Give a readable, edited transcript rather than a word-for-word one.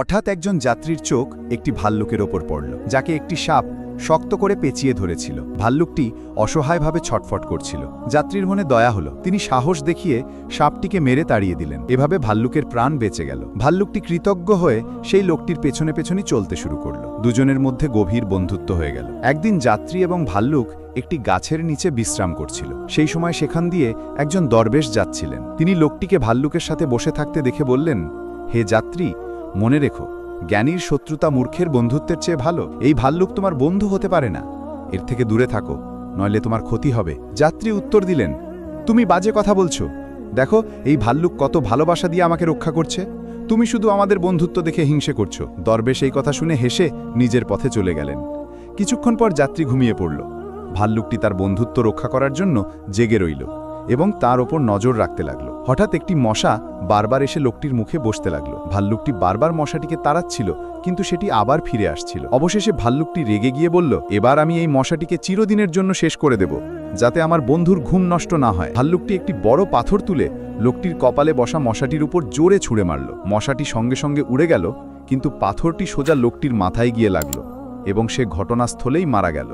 হঠাৎ একজন যাত্রীর চোখ একটি ভাল্লুকের ওপর পড়ল, যাকে একটি সাপ শক্ত করে পেঁচিয়ে ধরেছিল। ভাল্লুকটি অসহায়ভাবে ছটফট করছিল। যাত্রীর মনে দয়া হলো, তিনি সাহস দেখিয়ে সাপটিকে মেরে তাড়িয়ে দিলেন। এভাবে ভাল্লুকের প্রাণ বেঁচে গেল। ভাল্লুকটি কৃতজ্ঞ হয়ে সেই লোকটির পেছনে পেছনে চলতে শুরু করল। দুজনের মধ্যে গভীর বন্ধুত্ব হয়ে গেল। একদিন যাত্রী এবং ভাল্লুক একটি গাছের নিচে বিশ্রাম করছিল। সেই সময় সেখান দিয়ে একজন দরবেশ যাচ্ছিলেন। তিনি লোকটিকে ভাল্লুকের সাথে বসে থাকতে দেখে বললেন, হে যাত্রী, মনে রেখো, জ্ঞানীর শত্রুতা মূর্খের বন্ধুত্বের চেয়ে ভালো। এই ভাল্লুক তোমার বন্ধু হতে পারে না, এর থেকে দূরে থাকো, নইলে তোমার ক্ষতি হবে। যাত্রী উত্তর দিলেন, তুমি বাজে কথা বলছো। দেখো, এই ভাল্লুক কত ভালোবাসা দিয়ে আমাকে রক্ষা করছে, তুমি শুধু আমাদের বন্ধুত্ব দেখে হিংসে করছো। দরবেশ এই কথা শুনে হেসে নিজের পথে চলে গেলেন। কিছুক্ষণ পর যাত্রী ঘুমিয়ে পড়ল। ভাল্লুকটি তার বন্ধুত্ব রক্ষা করার জন্য জেগে রইল এবং তার ওপর নজর রাখতে লাগল। হঠাৎ একটি মশা বারবার এসে লোকটির মুখে বসতে লাগল। ভাল্লুকটি বারবার মশাটিকে তাড়াচ্ছিল, কিন্তু সেটি আবার ফিরে আসছিল। অবশেষে ভাল্লুকটি রেগে গিয়ে বলল, এবার আমি এই মশাটিকে চিরদিনের জন্য শেষ করে দেব, যাতে আমার বন্ধুর ঘুম নষ্ট না হয়। ভাল্লুকটি একটি বড় পাথর তুলে লোকটির কপালে বসা মশাটির উপর জোরে ছুঁড়ে মারল। মশাটি সঙ্গে সঙ্গে উড়ে গেল, কিন্তু পাথরটি সোজা লোকটির মাথায় গিয়ে লাগল এবং সে ঘটনাস্থলেই মারা গেল।